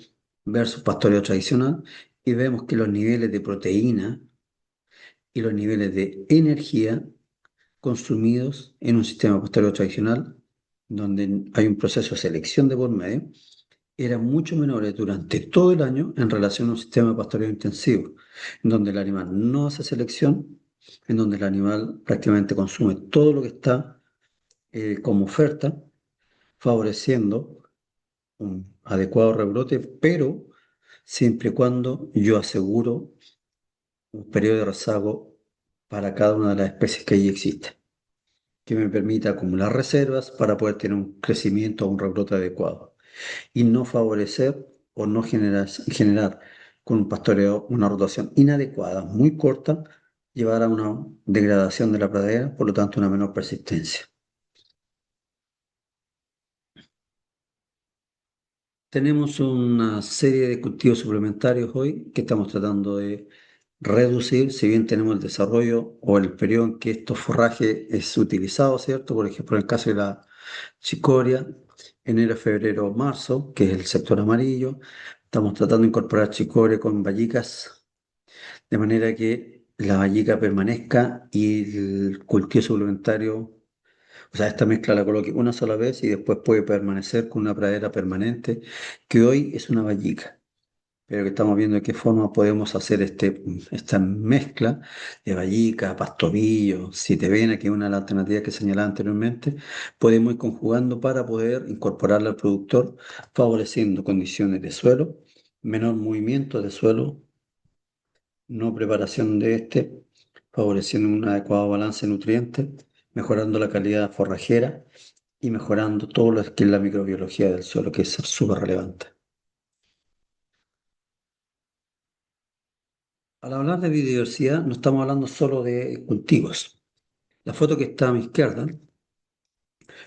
versus pastoreo tradicional, y vemos que los niveles de proteína y los niveles de energía consumidos en un sistema de pastoreo tradicional, donde hay un proceso de selección de por medio, eran mucho menores durante todo el año en relación a un sistema de pastoreo intensivo, en donde el animal no hace selección, en donde el animal prácticamente consume todo lo que está como oferta, favoreciendo un adecuado rebrote, pero siempre y cuando yo aseguro un periodo de rezago para cada una de las especies que allí existen, que me permita acumular reservas para poder tener un crecimiento o un rebrote adecuado y no favorecer o no generar con un pastoreo una rotación inadecuada, muy corta, llevar a una degradación de la pradera, por lo tanto una menor persistencia. Tenemos una serie de cultivos suplementarios hoy que estamos tratando de reducir, si bien tenemos el desarrollo o el periodo en que estos forraje es utilizado, ¿cierto? Por ejemplo, en el caso de la chicoria, enero, febrero, marzo, que es el sector amarillo, estamos tratando de incorporar chicoria con vallicas, de manera que la vallica permanezca y el cultivo suplementario, o sea, esta mezcla la coloque una sola vez y después puede permanecer con una pradera permanente, que hoy es una vallica, pero que estamos viendo de qué forma podemos hacer esta mezcla de vallica, pastobillo, sitevena, que es una de las alternativas que señalaba anteriormente, podemos ir conjugando para poder incorporarla al productor, favoreciendo condiciones de suelo, menor movimiento de suelo, no preparación de favoreciendo un adecuado balance de nutrientes, mejorando la calidad forrajera y mejorando todo lo que es la microbiología del suelo, que es súper relevante. Al hablar de biodiversidad, no estamos hablando solo de cultivos. La foto que está a mi izquierda,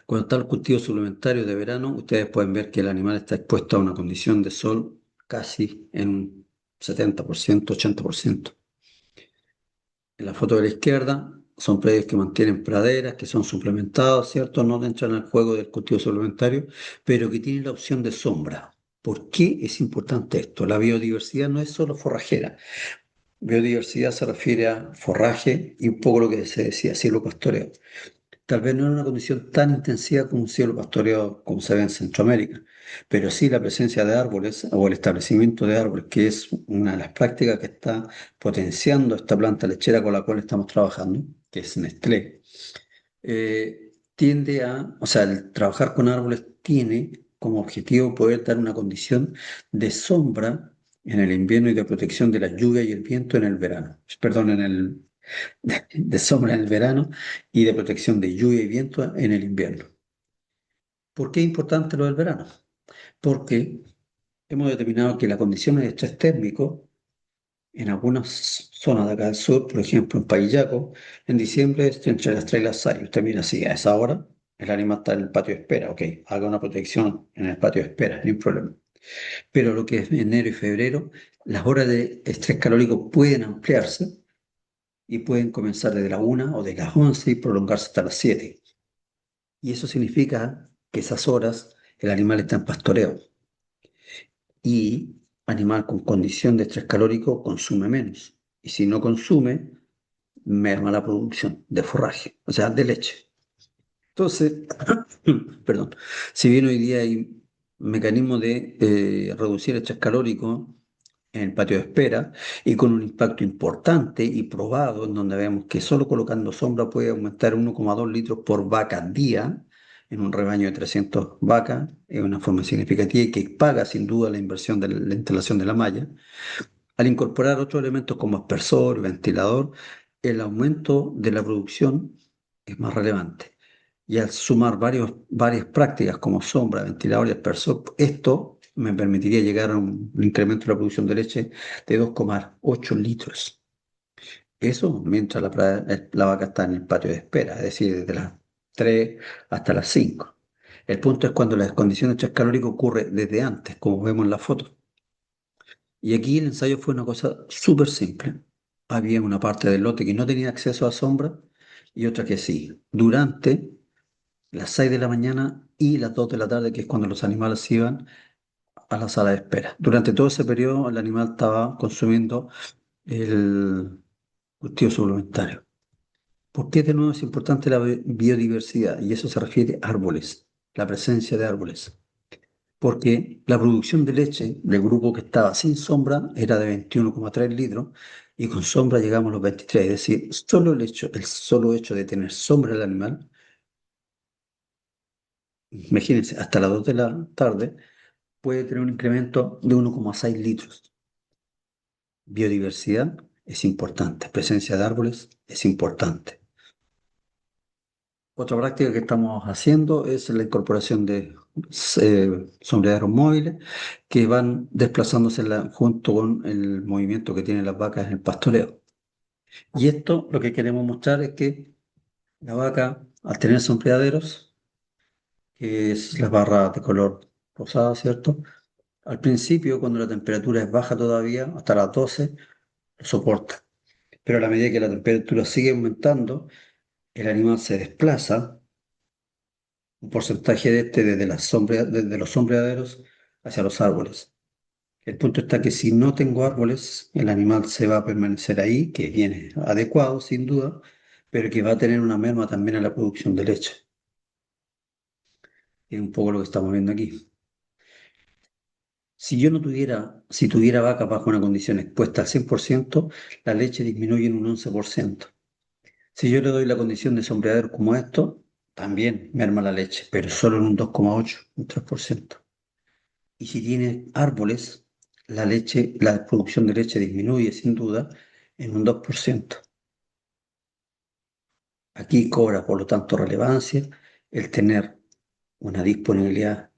cuando está el cultivo suplementario de verano, ustedes pueden ver que el animal está expuesto a una condición de sol casi en un 70%, 80%. En la foto de la izquierda son predios que mantienen praderas, que son suplementados, ¿cierto? No entran al juego del cultivo suplementario, pero que tienen la opción de sombra. ¿Por qué es importante esto? La biodiversidad no es solo forrajera. Biodiversidad se refiere a forraje y un poco lo que se decía, cielo pastoreo. Tal vez no en una condición tan intensiva como un cielo pastoreado como se ve en Centroamérica, pero sí la presencia de árboles o el establecimiento de árboles, que es una de las prácticas que está potenciando esta planta lechera con la cual estamos trabajando, que es Nestlé, o sea, el trabajar con árboles tiene como objetivo poder dar una condición de sombra en el invierno y de protección de la lluvia y el viento en el verano, perdón, de sombra en el verano y de protección de lluvia y viento en el invierno. ¿Por qué es importante lo del verano? Porque hemos determinado que las condiciones de estrés térmico En algunas zonas de acá del sur, por ejemplo en Payillaco, en diciembre, entre las 3 y las 6, usted mira así, a esa hora el animal está en el patio de espera, ok, haga una protección en el patio de espera, ni un problema. Pero lo que es enero y febrero, las horas de estrés calórico pueden ampliarse y pueden comenzar desde la 1 o de las 11 y prolongarse hasta las 7. Y eso significa que esas horas el animal está en pastoreo y animal con condición de estrés calórico consume menos. Y si no consume, merma la producción de forraje, o sea, de leche. Entonces, perdón, si bien hoy día hay mecanismos de reducir el estrés calórico en el patio de espera y con un impacto importante y probado, en donde vemos que solo colocando sombra puede aumentar 1,2 litros por vaca día en un rebaño de 300 vacas, es una forma significativa y que paga sin duda la inversión de la instalación de la malla. Al incorporar otros elementos como aspersor, ventilador, el aumento de la producción es más relevante. Y al sumar varias prácticas como sombra, ventilador y aspersor, esto me permitiría llegar a un incremento de la producción de leche de 2,8 litros. Eso mientras la vaca está en el patio de espera, es decir, desde las 3 hasta las 5. El punto es cuando la condición de estrés calórico ocurre desde antes, como vemos en la foto. Y aquí el ensayo fue una cosa súper simple. Había una parte del lote que no tenía acceso a sombra y otra que sí. Durante las 6 de la mañana y las 2 de la tarde, que es cuando los animales iban a la sala de espera. Durante todo ese periodo el animal estaba consumiendo el cultivo suplementario. ¿Por qué de nuevo es importante la biodiversidad? Y eso se refiere a árboles, la presencia de árboles. Porque la producción de leche del grupo que estaba sin sombra era de 21,3 litros y con sombra llegamos a los 23. Es decir, el solo hecho de tener sombra del animal, imagínense, hasta las 2 de la tarde puede tener un incremento de 1,6 litros. Biodiversidad es importante, presencia de árboles es importante. Otra práctica que estamos haciendo es la incorporación de sombreaderos móviles que van desplazándose junto con el movimiento que tienen las vacas en el pastoreo. Y esto lo que queremos mostrar es que la vaca, al tener sombreaderos, que es la barra de color rosada, ¿cierto? Al principio, cuando la temperatura es baja todavía, hasta las 12, lo soporta. Pero a la medida que la temperatura sigue aumentando, el animal se desplaza un porcentaje de este desde los sombreaderos hacia los árboles. El punto está que si no tengo árboles, el animal se va a permanecer ahí, que viene adecuado sin duda, pero que va a tener una merma también en la producción de leche. Es un poco lo que estamos viendo aquí. Si yo no tuviera, si tuviera vaca bajo una condición expuesta al 100%, la leche disminuye en un 11%. Si yo le doy la condición de sombreadero como esto, también merma la leche, pero solo en un 2,8, un 3%. Y si tiene árboles, la producción de leche disminuye sin duda en un 2%. Aquí cobra, por lo tanto, relevancia el tener una disponibilidad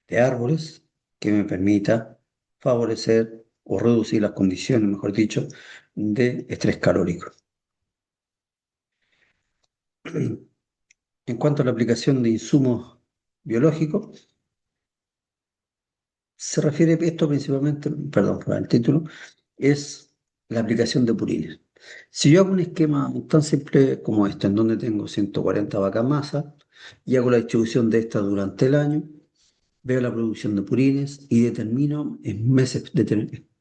de árboles que me permita favorecer o reducir las condiciones, mejor dicho, de estrés calórico. En cuanto a la aplicación de insumos biológicos, se refiere esto principalmente, perdón por el título, es la aplicación de purines. Si yo hago un esquema tan simple como este, en donde tengo 140 vacas masas y hago la distribución de estas durante el año, veo la producción de purines y determino en meses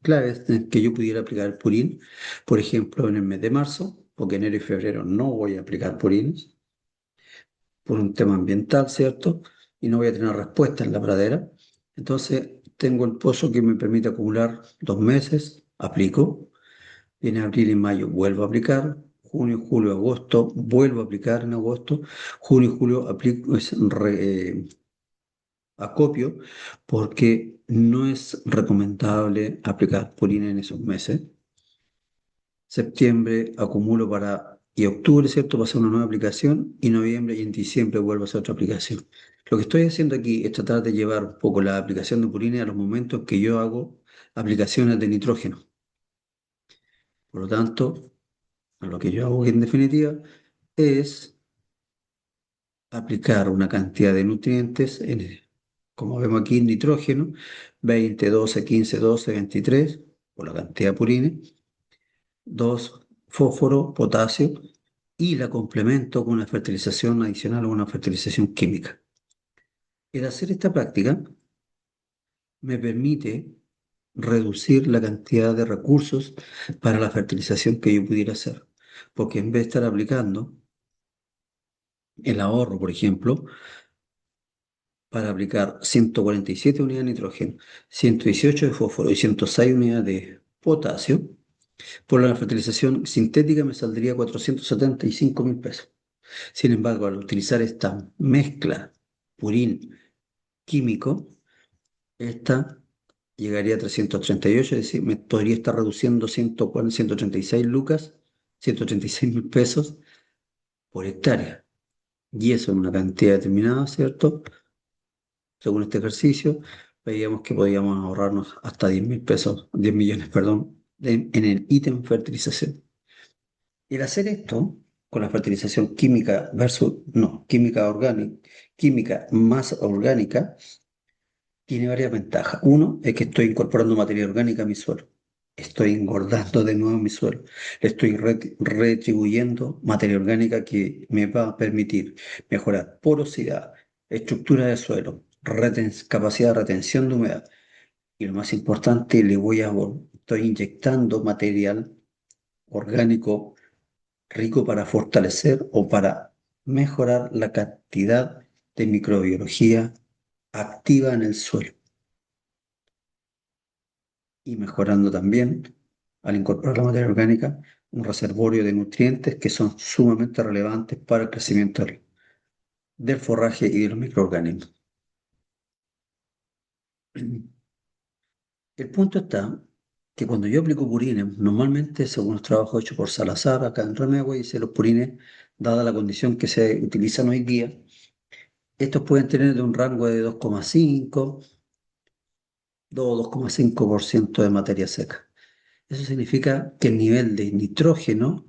claves en que yo pudiera aplicar el purín. Por ejemplo, en el mes de marzo, porque enero y febrero no voy a aplicar purines por un tema ambiental, ¿cierto? Y no voy a tener respuesta en la pradera. Entonces, tengo el pozo que me permite acumular 2 meses, aplico. Viene abril y mayo, vuelvo a aplicar. Junio, julio, agosto, vuelvo a aplicar en agosto. Junio y julio aplico, acopio, porque no es recomendable aplicar purina en esos meses. Septiembre acumulo y octubre, ¿cierto? Va a ser una nueva aplicación y noviembre y en diciembre vuelvo a hacer otra aplicación. Lo que estoy haciendo aquí es tratar de llevar un poco la aplicación de purina a los momentos que yo hago aplicaciones de nitrógeno. Por lo tanto, lo que yo hago en definitiva es aplicar una cantidad de nutrientes, como vemos aquí, nitrógeno, 20, 12, 15, 12, 23, por la cantidad de purines, 2 fósforo, potasio, y la complemento con una fertilización adicional o una fertilización química. El hacer esta práctica me permite reducir la cantidad de recursos para la fertilización que yo pudiera hacer, porque en vez de estar aplicando el ahorro, por ejemplo, para aplicar 147 unidades de nitrógeno, 118 de fósforo y 106 unidades de potasio, por la fertilización sintética me saldría 475.000 pesos. Sin embargo, al utilizar esta mezcla purín químico, esta llegaría a 338, es decir, me podría estar reduciendo 136 lucas, 136.000 pesos por hectárea. Y eso en una cantidad determinada, ¿cierto? Según este ejercicio, veíamos que podíamos ahorrarnos hasta 10.000 pesos, 10 millones, perdón, en el ítem fertilización. El hacer esto con la fertilización química versus, no, química orgánica, química más orgánica, tiene varias ventajas. Uno es que estoy incorporando materia orgánica a mi suelo. Estoy engordando de nuevo mi suelo. Le estoy retribuyendo materia orgánica que me va a permitir mejorar porosidad, estructura del suelo, capacidad de retención de humedad. Y lo más importante, estoy inyectando material orgánico rico para fortalecer o para mejorar la cantidad de microbiología activa en el suelo y mejorando también, al incorporar la materia orgánica, un reservorio de nutrientes que son sumamente relevantes para el crecimiento del forraje y de los microorganismos. El punto está que cuando yo aplico purines, normalmente, según los trabajos hechos por Salazar acá en Remegua, dice los purines, dada la condición que se utilizan hoy día, estos pueden tener de un rango de 2,5, 2,5% de materia seca. Eso significa que el nivel de nitrógeno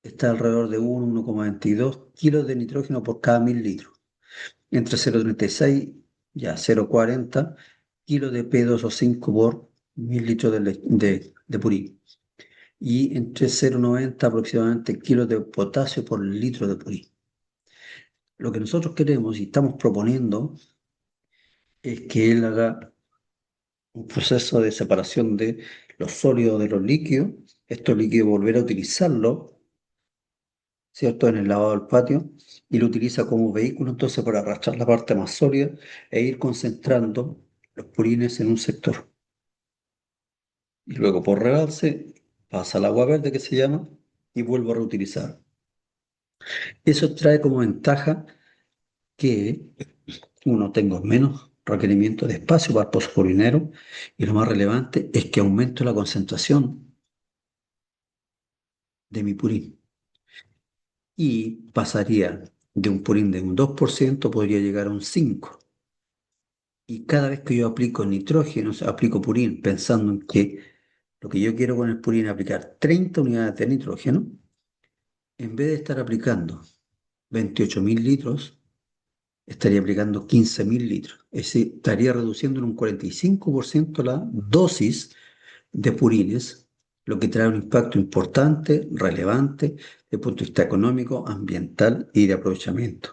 está alrededor de 1,22 kilos de nitrógeno por cada 1.000 litros. Entre 0,36 ya 0,40 kilos de P2O5 por 1.000 litros de purín. Y entre 0,90 aproximadamente kilos de potasio por litro de purín. Lo que nosotros queremos y estamos proponiendo es que él haga un proceso de separación de los sólidos de los líquidos. Estos líquidos volver a utilizarlos, ¿cierto? En el lavado del patio, y lo utiliza como vehículo entonces para arrastrar la parte más sólida e ir concentrando los purines en un sector. Y luego por rebalse pasa al agua verde que se llama y vuelvo a reutilizar. Eso trae como ventaja que uno tenga menos requerimiento de espacio para el pozo purinero y lo más relevante es que aumento la concentración de mi purín y pasaría de un purín de un 2% podría llegar a un 5%. Y cada vez que yo aplico nitrógeno, o sea, aplico purín, pensando en que lo que yo quiero con el purín es aplicar 30 unidades de nitrógeno, en vez de estar aplicando 28.000 litros, estaría aplicando 15.000 litros. Es decir, estaría reduciendo en un 45% la dosis de purines, lo que trae un impacto importante, relevante, desde el punto de vista económico, ambiental y de aprovechamiento,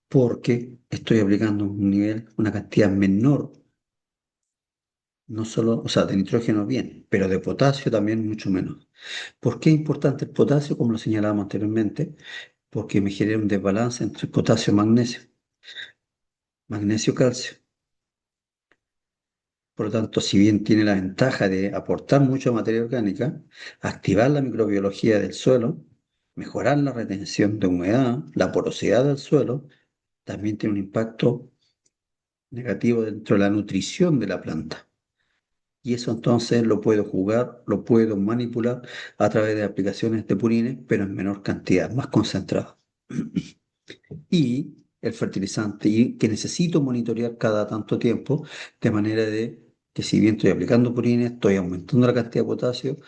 porque estoy aplicando un nivel, una cantidad menor, no solo, o sea, de nitrógeno bien, pero de potasio también mucho menos. ¿Por qué es importante el potasio? Como lo señalábamos anteriormente, porque me genera un desbalance entre potasio y magnesio, magnesio-calcio. Por lo tanto, si bien tiene la ventaja de aportar mucha materia orgánica, activar la microbiología del suelo, mejorar la retención de humedad, la porosidad del suelo, también tiene un impacto negativo dentro de la nutrición de la planta. Y eso entonces lo puedo jugar, lo puedo manipular a través de aplicaciones de purines, pero en menor cantidad, más concentrado. Y el fertilizante, y que necesito monitorear cada tanto tiempo, de manera de que si bien estoy aplicando purines, estoy aumentando la cantidad de potasio,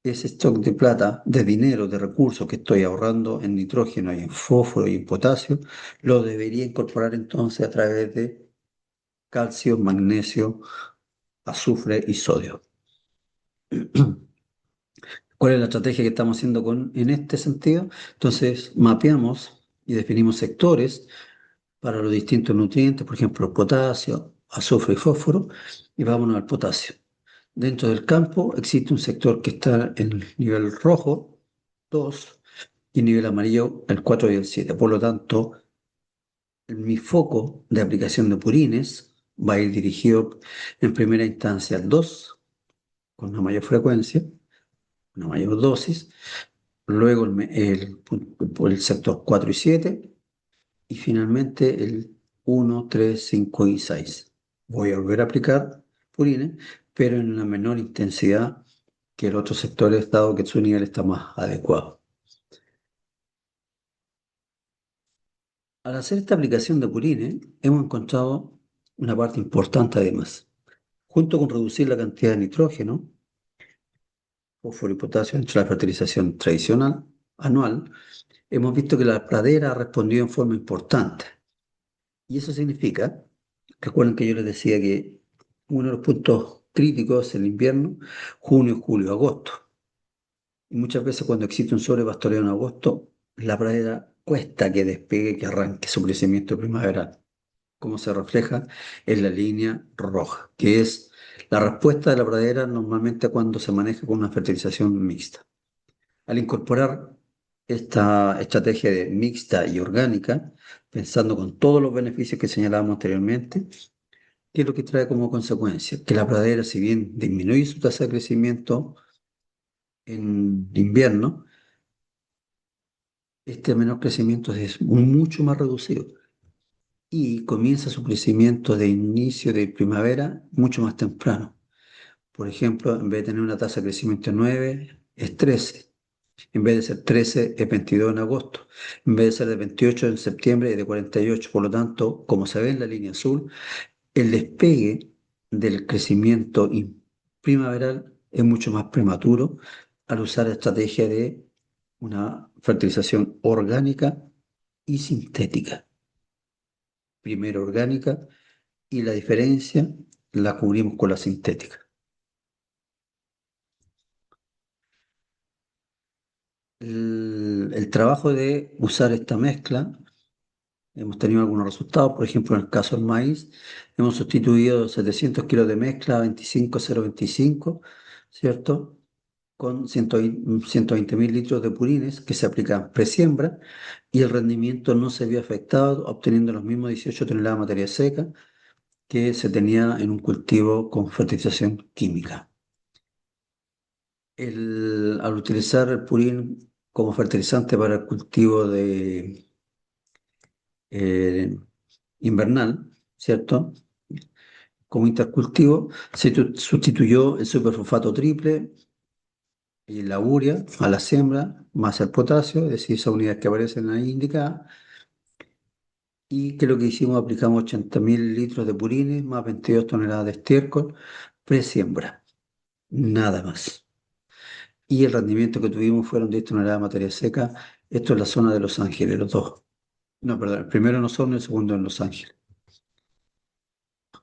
ese stock de plata, de dinero, de recursos que estoy ahorrando en nitrógeno y en fósforo y en potasio, lo debería incorporar entonces a través de calcio, magnesio, azufre y sodio. ¿Cuál es la estrategia que estamos haciendo en este sentido? Entonces, mapeamos y definimos sectores para los distintos nutrientes, por ejemplo, potasio, azufre y fósforo, y vámonos al potasio. Dentro del campo existe un sector que está en el nivel rojo, 2, y nivel amarillo, el 4 y el 7. Por lo tanto, mi foco de aplicación de purines va a ir dirigido en primera instancia al 2, con una mayor frecuencia, una mayor dosis, luego el sector 4 y 7, y finalmente el 1, 3, 5 y 6. Voy a volver a aplicar purines, pero en una menor intensidad que el otro sector, dado que su nivel está más adecuado. Al hacer esta aplicación de purines, hemos encontrado una parte importante además. Junto con reducir la cantidad de nitrógeno, fósforo y potasio entre la fertilización tradicional anual, hemos visto que la pradera ha respondido en forma importante. Y eso significa, recuerden que yo les decía que uno de los puntos críticos es el invierno, junio, julio, agosto. Y muchas veces cuando existe un sobrepastoreo en agosto, la pradera cuesta que despegue, que arranque su crecimiento primaveral, como se refleja en la línea roja, que es la respuesta de la pradera normalmente cuando se maneja con una fertilización mixta. Al incorporar esta estrategia de mixta y orgánica, pensando con todos los beneficios que señalábamos anteriormente, ¿qué es lo que trae como consecuencia? Que la pradera, si bien disminuye su tasa de crecimiento en invierno, este menor crecimiento es mucho más reducido y comienza su crecimiento de inicio de primavera mucho más temprano. Por ejemplo, en vez de tener una tasa de crecimiento de 9, es 13. En vez de ser 13, es 22 en agosto. En vez de ser de 28 en septiembre, es de 48. Por lo tanto, como se ve en la línea azul, el despegue del crecimiento primaveral es mucho más prematuro al usar la estrategia de una fertilización orgánica y sintética. Primero orgánica y la diferencia la cubrimos con la sintética. El trabajo de usar esta mezcla, hemos tenido algunos resultados. Por ejemplo, en el caso del maíz, hemos sustituido 700 kilos de mezcla a 25,025, ¿cierto? Con 120.000 litros de purines que se aplican presiembra, y el rendimiento no se vio afectado, obteniendo los mismos 18 toneladas de materia seca que se tenía en un cultivo con fertilización química. Al utilizar el purín como fertilizante para el cultivo eh, invernal, ¿cierto? Como intercultivo, sustituyó el superfosfato triple y la urea a la siembra, más el potasio, es decir, esas unidades que aparecen ahí indicadas. ¿Y qué es lo que hicimos? Aplicamos 80.000 litros de purines más 22 toneladas de estiércol pre-siembra, nada más. Y el rendimiento que tuvimos fueron 10 toneladas de materia seca. Esto es la zona de Los Ángeles, los dos. No, perdón, el primero en Osorno y el segundo en Los Ángeles.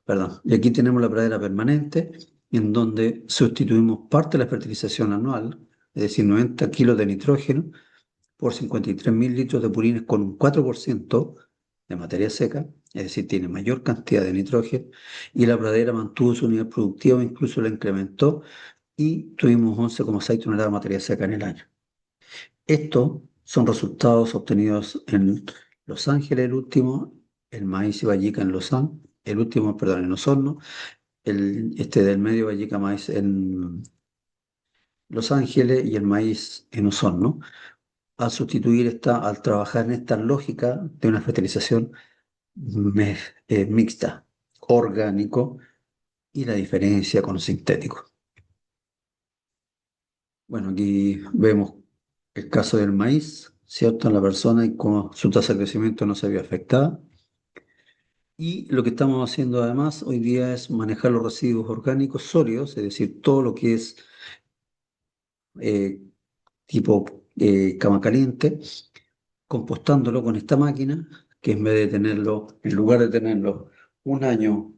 Perdón. Y aquí tenemos la pradera permanente, en donde sustituimos parte de la fertilización anual, es decir, 90 kilos de nitrógeno, por 53.000 litros de purines con un 4% de materia seca, es decir, tiene mayor cantidad de nitrógeno, y la pradera mantuvo su nivel productivo, incluso la incrementó, y tuvimos 11,6 toneladas de materia seca en el año. Estos son resultados obtenidos en Los Ángeles, el último, el maíz y vallica en Lozán, el último, perdón, en Osorno, este del medio vallica maíz en Los Ángeles y el maíz en Osorno. Al trabajar en esta lógica de una fertilización mixta, orgánico, y la diferencia con sintético. Bueno, aquí vemos el caso del maíz, ¿cierto? En la persona y cómo su tasa de crecimiento no se vio afectada. Y lo que estamos haciendo además hoy día es manejar los residuos orgánicos sólidos, es decir, todo lo que es eh, tipo cama caliente, compostándolo con esta máquina, que en vez de tenerlo, en lugar de tenerlo un año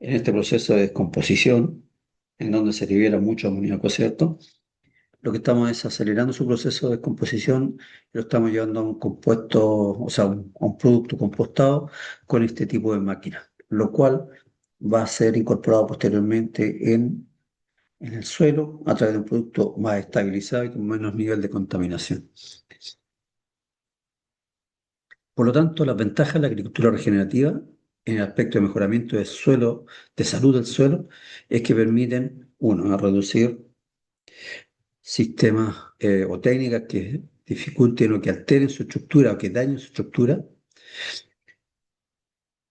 en este proceso de descomposición, en donde se libera mucho amoníaco, ¿cierto? Lo que estamos es acelerando su proceso de descomposición y lo estamos llevando a un compuesto, o sea, a un producto compostado con este tipo de máquina, lo cual va a ser incorporado posteriormente en el suelo a través de un producto más estabilizado y con menos nivel de contaminación. Por lo tanto, las ventajas de la agricultura regenerativa en el aspecto de mejoramiento del suelo, de salud del suelo, es que permiten, uno, a reducir sistemas o técnicas que dificulten o que alteren su estructura o que dañen su estructura,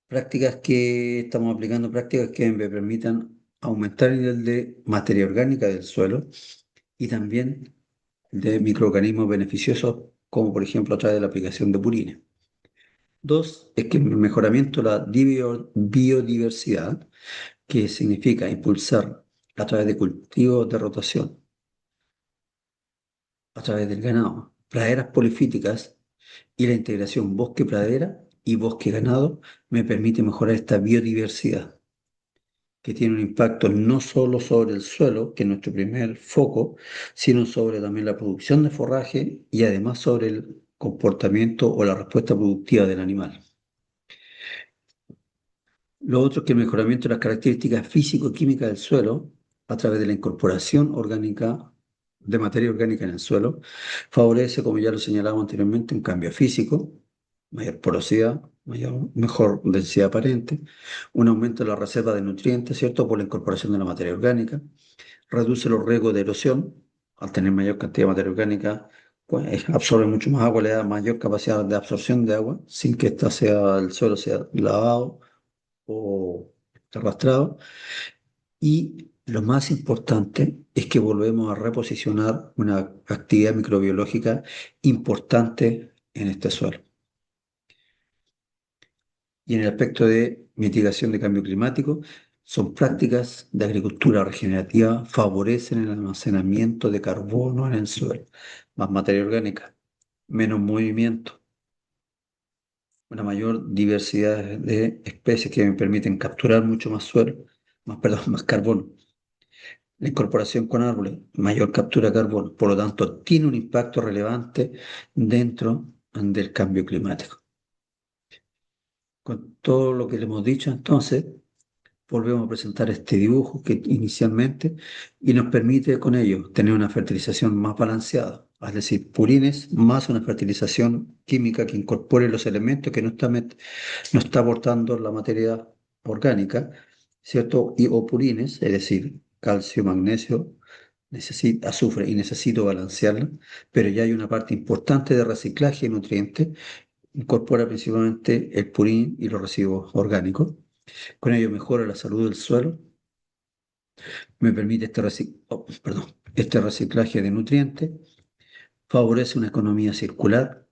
prácticas que estamos aplicando, prácticas que me permitan aumentar el nivel de materia orgánica del suelo y también de microorganismos beneficiosos, como por ejemplo a través de la aplicación de purines. Dos, es que el mejoramiento de la biodiversidad, que significa impulsar a través de cultivos de rotación, a través del ganado, praderas polifíticas y la integración bosque-pradera y bosque-ganado, me permite mejorar esta biodiversidad, que tiene un impacto no solo sobre el suelo, que es nuestro primer foco, sino sobre también la producción de forraje y además sobre el comportamiento o la respuesta productiva del animal. Lo otro es que el mejoramiento de las características físico-químicas del suelo a través de la incorporación orgánica de materia orgánica en el suelo favorece, como ya lo señalaba anteriormente, un cambio físico, mayor porosidad, mejor densidad aparente, un aumento de la reserva de nutrientes, ¿cierto? Por la incorporación de la materia orgánica, reduce los riesgos de erosión, al tener mayor cantidad de materia orgánica, pues absorbe mucho más agua, le da mayor capacidad de absorción de agua, sin que el suelo sea lavado o arrastrado. Y lo más importante es que volvemos a reposicionar una actividad microbiológica importante en este suelo. Y en el aspecto de mitigación de cambio climático, son prácticas de agricultura regenerativa, favorecen el almacenamiento de carbono en el suelo, más materia orgánica, menos movimiento, una mayor diversidad de especies que me permiten capturar mucho más suelo, perdón, más carbono. La incorporación con árboles, mayor captura de carbono, por lo tanto, tiene un impacto relevante dentro del cambio climático. Con todo lo que le hemos dicho, entonces, volvemos a presentar este dibujo que inicialmente y nos permite con ello tener una fertilización más balanceada, es decir, purines más una fertilización química que incorpore los elementos que no está aportando la materia orgánica, ¿cierto? Y o purines, es decir, calcio, magnesio, azufre y necesito balancearla, pero ya hay una parte importante de reciclaje de nutrientes, incorpora principalmente el purín y los residuos orgánicos. Con ello mejora la salud del suelo, me permite este reciclaje de nutrientes, favorece una economía circular,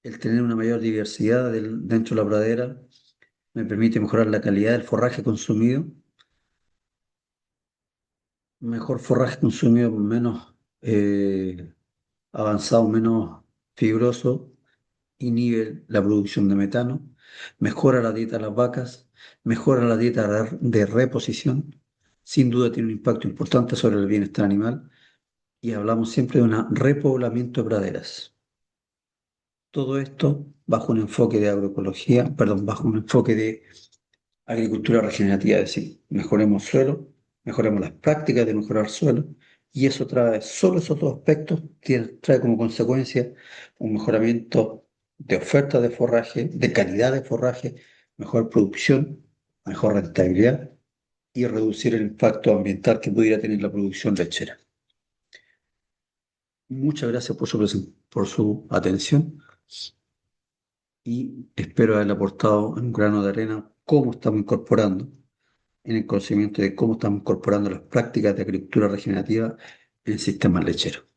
el tener una mayor diversidad dentro de la pradera me permite mejorar la calidad del forraje consumido, mejor forraje consumido menos avanzado, menos fibroso, inhibe la producción de metano, mejora la dieta de las vacas, mejora la dieta de reposición, sin duda tiene un impacto importante sobre el bienestar animal y hablamos siempre de un repoblamiento de praderas. Todo esto bajo un enfoque de agroecología, perdón, bajo un enfoque de agricultura regenerativa, es decir, mejoremos suelo, mejoremos las prácticas de mejorar suelo, y eso trae, solo esos dos aspectos, trae como consecuencia un mejoramiento de oferta de forraje, de calidad de forraje, mejor producción, mejor rentabilidad y reducir el impacto ambiental que pudiera tener la producción lechera. Muchas gracias por su atención y espero haberle aportado un grano de arena cómo estamos incorporando en el conocimiento de cómo estamos incorporando las prácticas de agricultura regenerativa en sistemas lecheros.